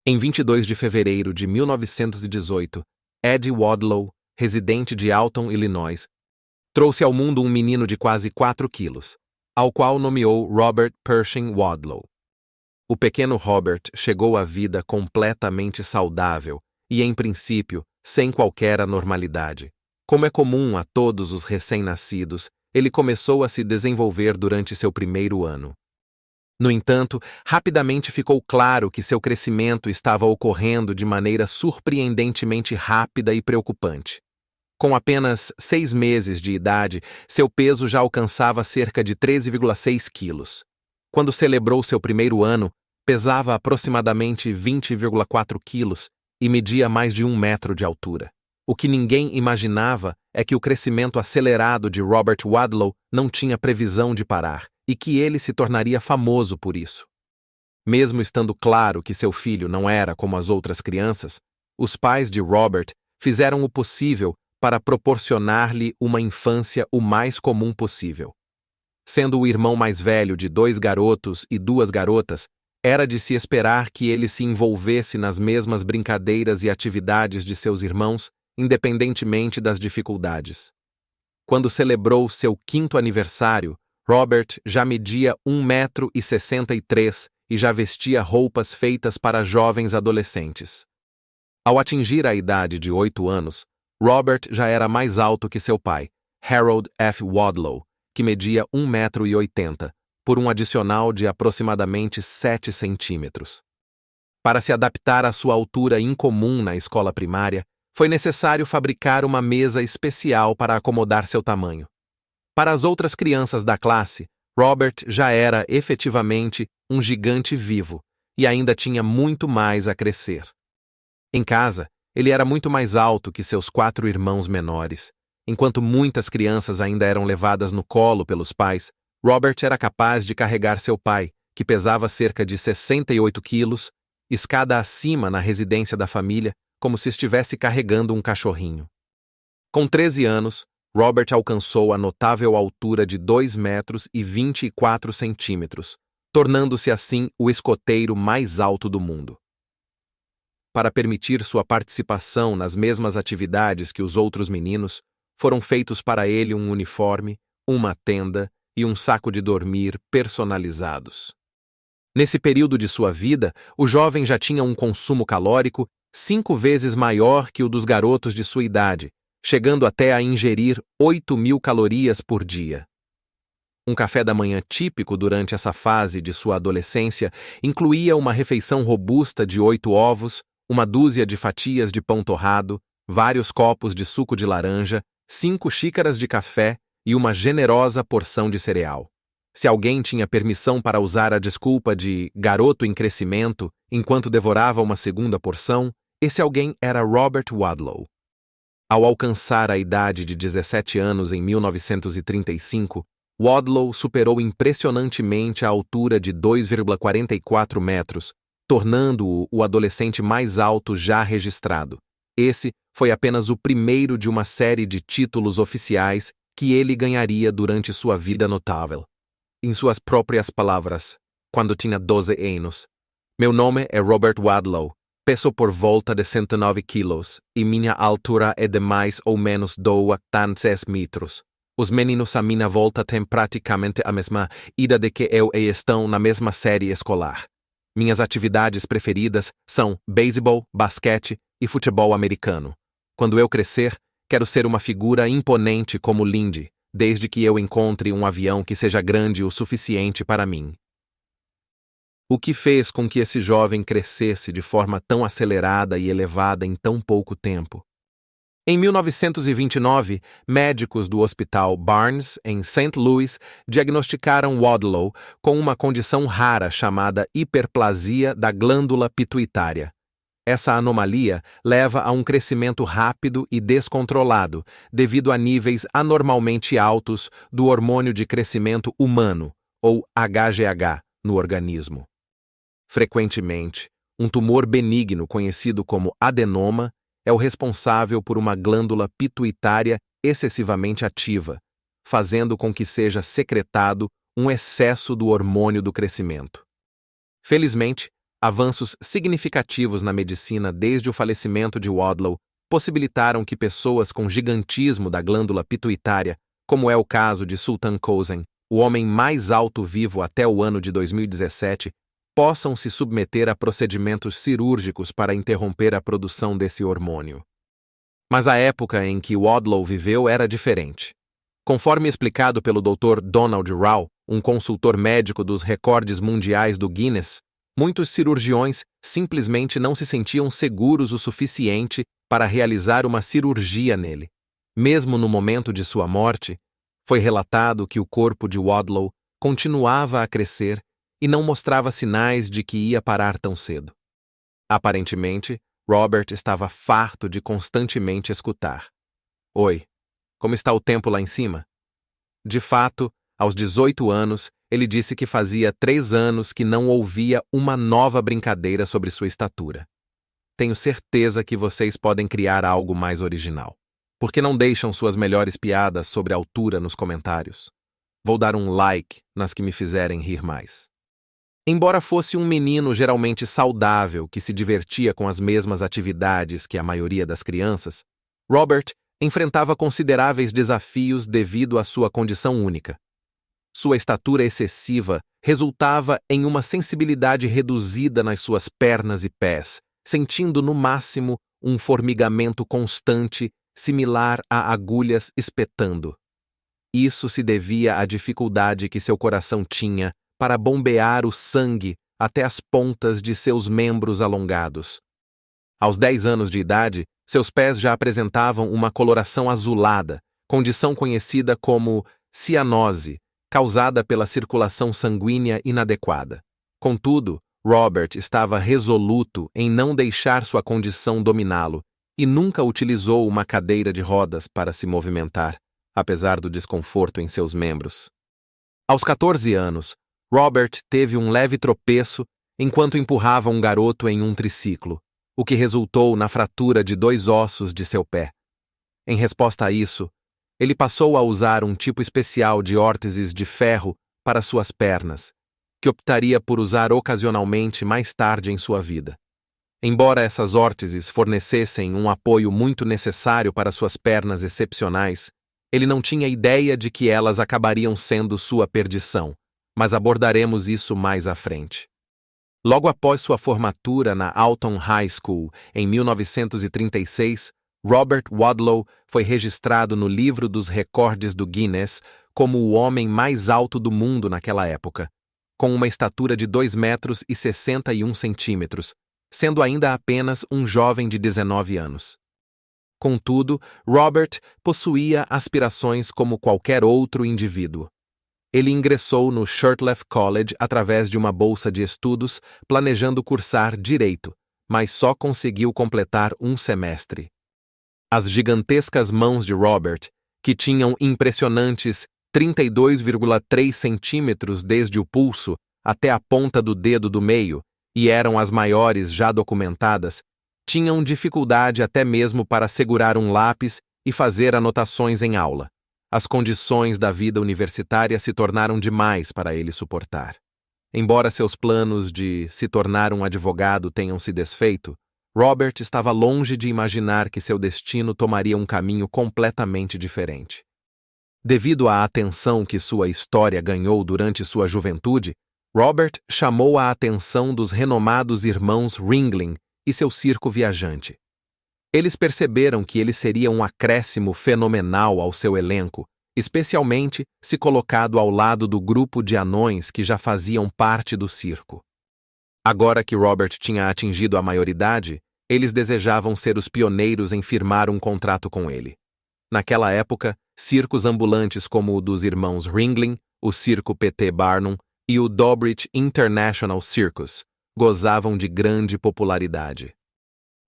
Em 22 de fevereiro de 1918, Eddie Wadlow, residente de Alton, Illinois, trouxe ao mundo um menino de quase 4 quilos, ao qual nomeou Robert Pershing Wadlow. O pequeno Robert chegou à vida completamente saudável e, em princípio, sem qualquer anormalidade. Como é comum a todos os recém-nascidos, ele começou a se desenvolver durante seu primeiro ano. No entanto, rapidamente ficou claro que seu crescimento estava ocorrendo de maneira surpreendentemente rápida e preocupante. Com apenas 6 meses de idade, seu peso já alcançava cerca de 13,6 quilos. Quando celebrou seu primeiro ano, pesava aproximadamente 20,4 quilos e media mais de 1 metro de altura. O que ninguém imaginava é que o crescimento acelerado de Robert Wadlow não tinha previsão de parar e que ele se tornaria famoso por isso. Mesmo estando claro que seu filho não era como as outras crianças, os pais de Robert fizeram o possível para proporcionar-lhe uma infância o mais comum possível. Sendo o irmão mais velho de 2 garotos e 2 garotas, era de se esperar que ele se envolvesse nas mesmas brincadeiras e atividades de seus irmãos, independentemente das dificuldades. Quando celebrou seu 5º aniversário, Robert já media 1,63 m e já vestia roupas feitas para jovens adolescentes. Ao atingir a idade de 8 anos, Robert já era mais alto que seu pai, Harold F. Wadlow, que media 1,80 m, por um adicional de aproximadamente 7 centímetros. Para se adaptar à sua altura incomum na escola primária, foi necessário fabricar uma mesa especial para acomodar seu tamanho. Para as outras crianças da classe, Robert já era efetivamente um gigante vivo e ainda tinha muito mais a crescer. Em casa, ele era muito mais alto que seus 4 irmãos menores. Enquanto muitas crianças ainda eram levadas no colo pelos pais, Robert era capaz de carregar seu pai, que pesava cerca de 68 quilos, escada acima na residência da família, como se estivesse carregando um cachorrinho. Com 13 anos, Robert alcançou a notável altura de 2,24 m, tornando-se assim o escoteiro mais alto do mundo. Para permitir sua participação nas mesmas atividades que os outros meninos, foram feitos para ele um uniforme, uma tenda e um saco de dormir personalizados. Nesse período de sua vida, o jovem já tinha um consumo calórico 5 vezes maior que o dos garotos de sua idade, chegando até a ingerir 8.000 calorias por dia. Um café da manhã típico durante essa fase de sua adolescência incluía uma refeição robusta de 8 ovos, uma dúzia de fatias de pão torrado, vários copos de suco de laranja, 5 xícaras de café e uma generosa porção de cereal. Se alguém tinha permissão para usar a desculpa de garoto em crescimento enquanto devorava uma segunda porção, esse alguém era Robert Wadlow. Ao alcançar a idade de 17 anos em 1935, Wadlow superou impressionantemente a altura de 2,44 metros, tornando-o o adolescente mais alto já registrado. Esse foi apenas o primeiro de uma série de títulos oficiais que ele ganharia durante sua vida notável. Em suas próprias palavras, quando tinha 12 anos, "Meu nome é Robert Wadlow, peso por volta de 109 quilos e minha altura é de mais ou menos 2 metros. Os meninos à minha volta têm praticamente a mesma idade que eu e estão na mesma série escolar. Minhas atividades preferidas são beisebol, basquete e futebol americano. Quando eu crescer, quero ser uma figura imponente como Lindy, desde que eu encontre um avião que seja grande o suficiente para mim." O que fez com que esse jovem crescesse de forma tão acelerada e elevada em tão pouco tempo? Em 1929, médicos do Hospital Barnes, em St. Louis, diagnosticaram Wadlow com uma condição rara chamada hiperplasia da glândula pituitária. Essa anomalia leva a um crescimento rápido e descontrolado devido a níveis anormalmente altos do hormônio de crescimento humano, ou HGH, no organismo. Frequentemente, um tumor benigno conhecido como adenoma é o responsável por uma glândula pituitária excessivamente ativa, fazendo com que seja secretado um excesso do hormônio do crescimento. Felizmente, avanços significativos na medicina desde o falecimento de Wadlow possibilitaram que pessoas com gigantismo da glândula pituitária, como é o caso de Sultan Kösen, o homem mais alto vivo até o ano de 2017, possam se submeter a procedimentos cirúrgicos para interromper a produção desse hormônio. Mas a época em que Wadlow viveu era diferente. Conforme explicado pelo Dr. Donald Rao, um consultor médico dos recordes mundiais do Guinness, muitos cirurgiões simplesmente não se sentiam seguros o suficiente para realizar uma cirurgia nele. Mesmo no momento de sua morte, foi relatado que o corpo de Wadlow continuava a crescer e não mostrava sinais de que ia parar tão cedo. Aparentemente, Robert estava farto de constantemente escutar: "Oi, como está o tempo lá em cima?" De fato, aos 18 anos, ele disse que fazia 3 anos que não ouvia uma nova brincadeira sobre sua estatura. Tenho certeza que vocês podem criar algo mais original. Por que não deixam suas melhores piadas sobre a altura nos comentários? Vou dar um like nas que me fizerem rir mais. Embora fosse um menino geralmente saudável que se divertia com as mesmas atividades que a maioria das crianças, Robert enfrentava consideráveis desafios devido à sua condição única. Sua estatura excessiva resultava em uma sensibilidade reduzida nas suas pernas e pés, sentindo no máximo um formigamento constante similar a agulhas espetando. Isso se devia à dificuldade que seu coração tinha para bombear o sangue até as pontas de seus membros alongados. Aos 10 anos de idade, seus pés já apresentavam uma coloração azulada, condição conhecida como cianose, causada pela circulação sanguínea inadequada. Contudo, Robert estava resoluto em não deixar sua condição dominá-lo e nunca utilizou uma cadeira de rodas para se movimentar, apesar do desconforto em seus membros. Aos 14 anos, Robert teve um leve tropeço enquanto empurrava um garoto em um triciclo, o que resultou na fratura de 2 ossos de seu pé. Em resposta a isso, ele passou a usar um tipo especial de órteses de ferro para suas pernas, que optaria por usar ocasionalmente mais tarde em sua vida. Embora essas órteses fornecessem um apoio muito necessário para suas pernas excepcionais, ele não tinha ideia de que elas acabariam sendo sua perdição, mas abordaremos isso mais à frente. Logo após sua formatura na Alton High School, em 1936, Robert Wadlow foi registrado no livro dos recordes do Guinness como o homem mais alto do mundo naquela época, com uma estatura de 2,61 metros, sendo ainda apenas um jovem de 19 anos. Contudo, Robert possuía aspirações como qualquer outro indivíduo. Ele ingressou no Shurtleff College através de uma bolsa de estudos, planejando cursar Direito, mas só conseguiu completar um semestre. As gigantescas mãos de Robert, que tinham impressionantes 32,3 centímetros desde o pulso até a ponta do dedo do meio, e eram as maiores já documentadas, tinham dificuldade até mesmo para segurar um lápis e fazer anotações em aula. As condições da vida universitária se tornaram demais para ele suportar. Embora seus planos de se tornar um advogado tenham se desfeito, Robert estava longe de imaginar que seu destino tomaria um caminho completamente diferente. Devido à atenção que sua história ganhou durante sua juventude, Robert chamou a atenção dos renomados irmãos Ringling e seu circo viajante. Eles perceberam que ele seria um acréscimo fenomenal ao seu elenco, especialmente se colocado ao lado do grupo de anões que já faziam parte do circo. Agora que Robert tinha atingido a maioridade, eles desejavam ser os pioneiros em firmar um contrato com ele. Naquela época, circos ambulantes como o dos irmãos Ringling, o Circo P.T. Barnum e o Dobrich International Circus gozavam de grande popularidade.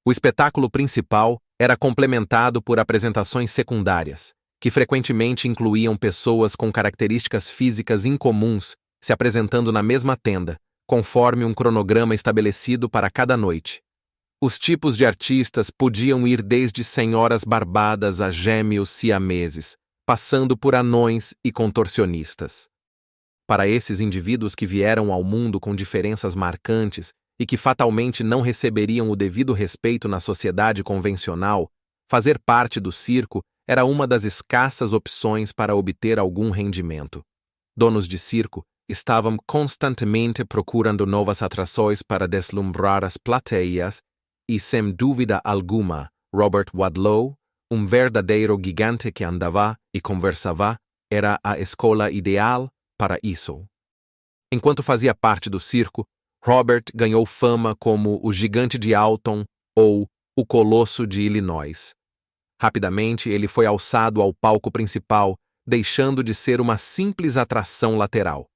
O espetáculo principal era complementado por apresentações secundárias, que frequentemente incluíam pessoas com características físicas incomuns se apresentando na mesma tenda, conforme um cronograma estabelecido para cada noite. Os tipos de artistas podiam ir desde senhoras barbadas a gêmeos siameses, passando por anões e contorcionistas. Para esses indivíduos que vieram ao mundo com diferenças marcantes e que fatalmente não receberiam o devido respeito na sociedade convencional, fazer parte do circo era uma das escassas opções para obter algum rendimento. Donos de circo estavam constantemente procurando novas atrações para deslumbrar as plateias e, sem dúvida alguma, Robert Wadlow, um verdadeiro gigante que andava e conversava, era a escola ideal para isso. Enquanto fazia parte do circo, Robert ganhou fama como o Gigante de Alton ou o Colosso de Illinois. Rapidamente, ele foi alçado ao palco principal, deixando de ser uma simples atração lateral.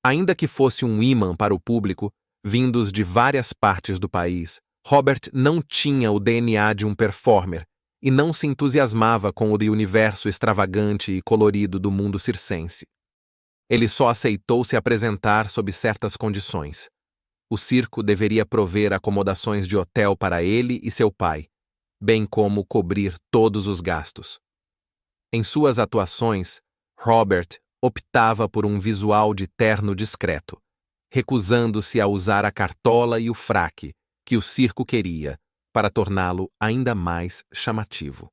Ainda que fosse um imã para o público, vindos de várias partes do país, Robert não tinha o DNA de um performer e não se entusiasmava com o universo extravagante e colorido do mundo circense. Ele só aceitou se apresentar sob certas condições. O circo deveria prover acomodações de hotel para ele e seu pai, bem como cobrir todos os gastos. Em suas atuações, Robert optava por um visual de terno discreto, recusando-se a usar a cartola e o fraque que o circo queria para torná-lo ainda mais chamativo.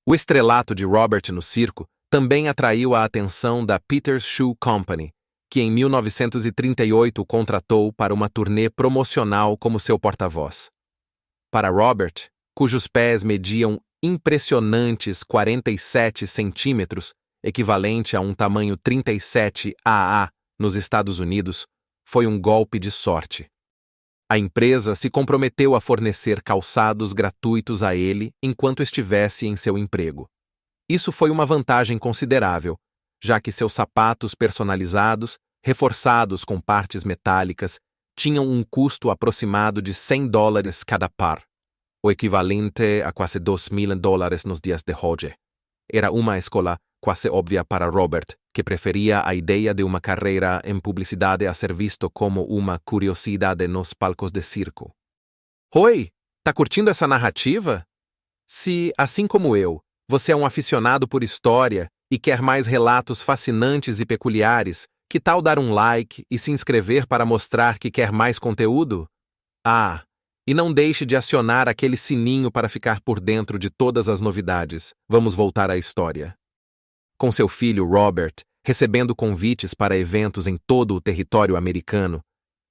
O estrelato de Robert no circo também atraiu a atenção da Peters Shoe Company, que em 1938 o contratou para uma turnê promocional como seu porta-voz. Para Robert, cujos pés mediam impressionantes 47 centímetros, equivalente a um tamanho 37 AA nos Estados Unidos, foi um golpe de sorte. A empresa se comprometeu a fornecer calçados gratuitos a ele enquanto estivesse em seu emprego. Isso foi uma vantagem considerável, já que seus sapatos personalizados, reforçados com partes metálicas, tinham um custo aproximado de $100 cada par, o equivalente a quase $2.000 nos dias de hoje. Era uma escolha quase óbvia para Robert, que preferia a ideia de uma carreira em publicidade a ser visto como uma curiosidade nos palcos de circo. Oi, tá curtindo essa narrativa? Se, assim como eu, você é um aficionado por história e quer mais relatos fascinantes e peculiares, que tal dar um like e se inscrever para mostrar que quer mais conteúdo? Ah, e não deixe de acionar aquele sininho para ficar por dentro de todas as novidades. Vamos voltar à história. Com seu filho Robert, recebendo convites para eventos em todo o território americano,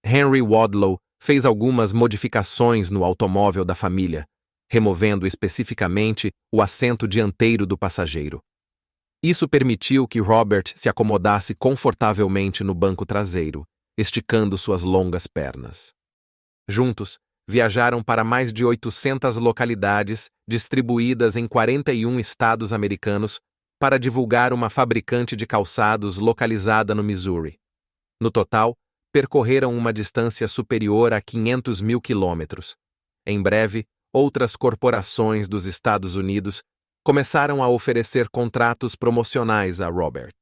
Henry Wadlow fez algumas modificações no automóvel da família, removendo especificamente o assento dianteiro do passageiro. Isso permitiu que Robert se acomodasse confortavelmente no banco traseiro, esticando suas longas pernas. Juntos, viajaram para mais de 800 localidades distribuídas em 41 estados americanos para divulgar uma fabricante de calçados localizada no Missouri. No total, percorreram uma distância superior a 500 mil quilômetros. Em breve, outras corporações dos Estados Unidos começaram a oferecer contratos promocionais a Robert.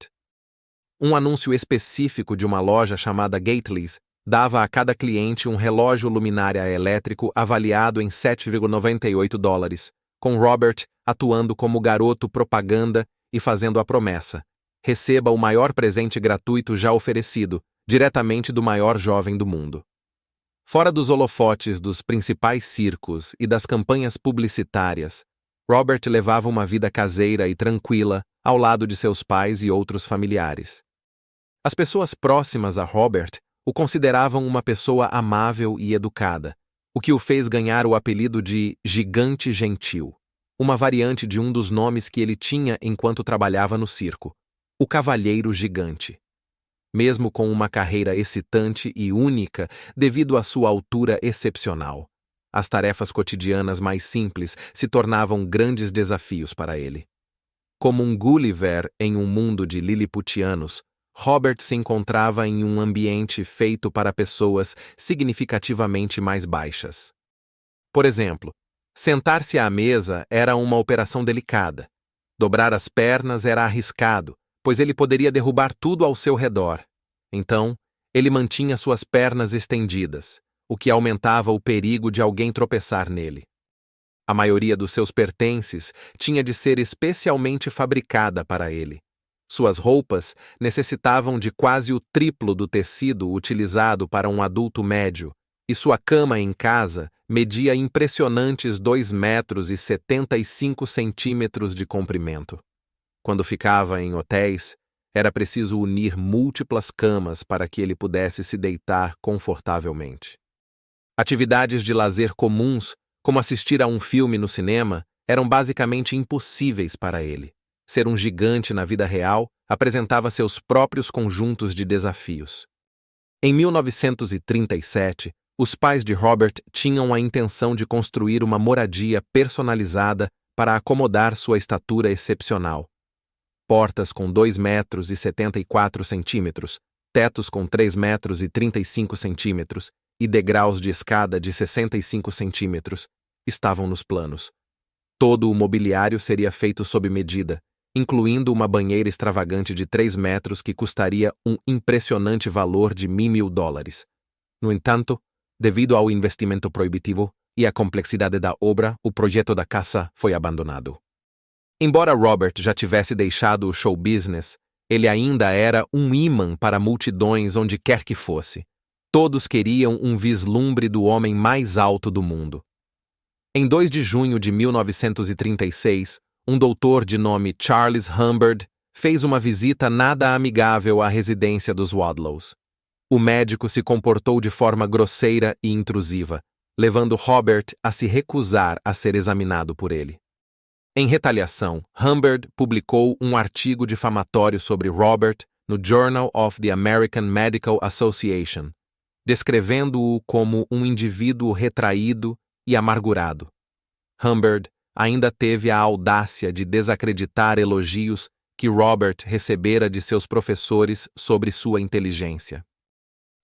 Um anúncio específico de uma loja chamada Gately's dava a cada cliente um relógio luminária elétrico avaliado em $7,98, com Robert atuando como garoto propaganda e fazendo a promessa: receba o maior presente gratuito já oferecido, diretamente do maior jovem do mundo. Fora dos holofotes dos principais circos e das campanhas publicitárias, Robert levava uma vida caseira e tranquila ao lado de seus pais e outros familiares. As pessoas próximas a Robert o consideravam uma pessoa amável e educada, o que o fez ganhar o apelido de Gigante Gentil, uma variante de um dos nomes que ele tinha enquanto trabalhava no circo, o Cavalheiro Gigante. Mesmo com uma carreira excitante e única devido à sua altura excepcional, as tarefas cotidianas mais simples se tornavam grandes desafios para ele. Como um Gulliver em um mundo de liliputianos, Robert se encontrava em um ambiente feito para pessoas significativamente mais baixas. Por exemplo, sentar-se à mesa era uma operação delicada. Dobrar as pernas era arriscado, pois ele poderia derrubar tudo ao seu redor. Então, ele mantinha suas pernas estendidas, o que aumentava o perigo de alguém tropeçar nele. A maioria dos seus pertences tinha de ser especialmente fabricada para ele. Suas roupas necessitavam de quase o triplo do tecido utilizado para um adulto médio, e sua cama em casa media impressionantes 2,75 metros de comprimento. Quando ficava em hotéis, era preciso unir múltiplas camas para que ele pudesse se deitar confortavelmente. Atividades de lazer comuns, como assistir a um filme no cinema, eram basicamente impossíveis para ele. Ser um gigante na vida real apresentava seus próprios conjuntos de desafios. Em 1937, os pais de Robert tinham a intenção de construir uma moradia personalizada para acomodar sua estatura excepcional. Portas com 2,74 metros, tetos com 3,35 metros e degraus de escada de 65 centímetros estavam nos planos. Todo o mobiliário seria feito sob medida, incluindo uma banheira extravagante de 3 metros que custaria um impressionante valor de $1.000. No entanto, devido ao investimento proibitivo e à complexidade da obra, o projeto da casa foi abandonado. Embora Robert já tivesse deixado o show business, ele ainda era um imã para multidões onde quer que fosse. Todos queriam um vislumbre do homem mais alto do mundo. Em 2 de junho de 1936, um doutor de nome Charles Humbard fez uma visita nada amigável à residência dos Wadlows. O médico se comportou de forma grosseira e intrusiva, levando Robert a se recusar a ser examinado por ele. Em retaliação, Humbard publicou um artigo difamatório sobre Robert no Journal of the American Medical Association, descrevendo-o como um indivíduo retraído e amargurado. Humbard ainda teve a audácia de desacreditar elogios que Robert recebera de seus professores sobre sua inteligência.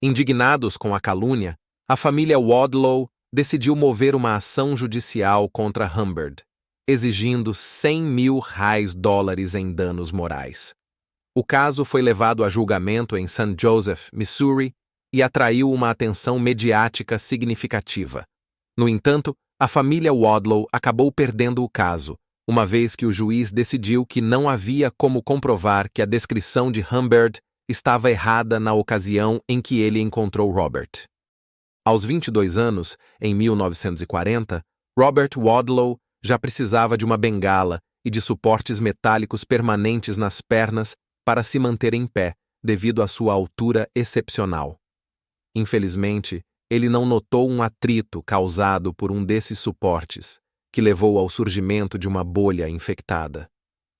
Indignados com a calúnia, a família Wadlow decidiu mover uma ação judicial contra Humbard, exigindo $100.000 em danos morais. O caso foi levado a julgamento em St. Joseph, Missouri, e atraiu uma atenção mediática significativa. No entanto, a família Wadlow acabou perdendo o caso, uma vez que o juiz decidiu que não havia como comprovar que a descrição de Humbard estava errada na ocasião em que ele encontrou Robert. Aos 22 anos, em 1940, Robert Wadlow já precisava de uma bengala e de suportes metálicos permanentes nas pernas para se manter em pé, devido à sua altura excepcional. Infelizmente, ele não notou um atrito causado por um desses suportes, que levou ao surgimento de uma bolha infectada.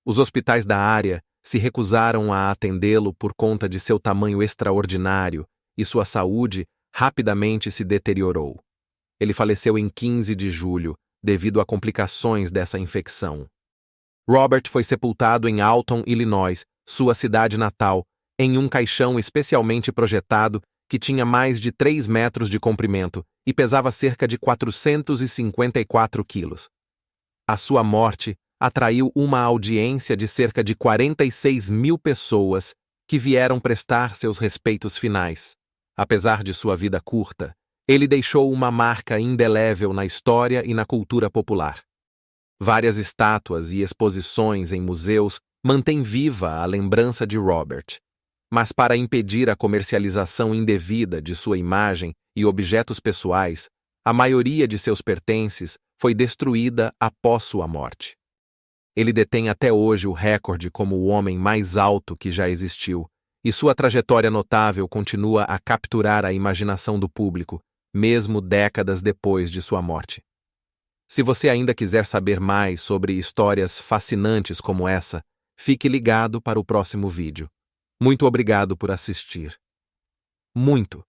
Os hospitais da área se recusaram a atendê-lo por conta de seu tamanho extraordinário e sua saúde rapidamente se deteriorou. Ele faleceu em 15 de julho, devido a complicações dessa infecção. Robert foi sepultado em Alton, Illinois, sua cidade natal, em um caixão especialmente projetado que tinha mais de 3 metros de comprimento e pesava cerca de 454 quilos. A sua morte atraiu uma audiência de cerca de 46.000 pessoas que vieram prestar seus respeitos finais. Apesar de sua vida curta, ele deixou uma marca indelével na história e na cultura popular. Várias estátuas e exposições em museus mantêm viva a lembrança de Robert. Mas para impedir a comercialização indevida de sua imagem e objetos pessoais, a maioria de seus pertences foi destruída após sua morte. Ele detém até hoje o recorde como o homem mais alto que já existiu, e sua trajetória notável continua a capturar a imaginação do público, mesmo décadas depois de sua morte. Se você ainda quiser saber mais sobre histórias fascinantes como essa, fique ligado para o próximo vídeo. Muito obrigado por assistir. Muito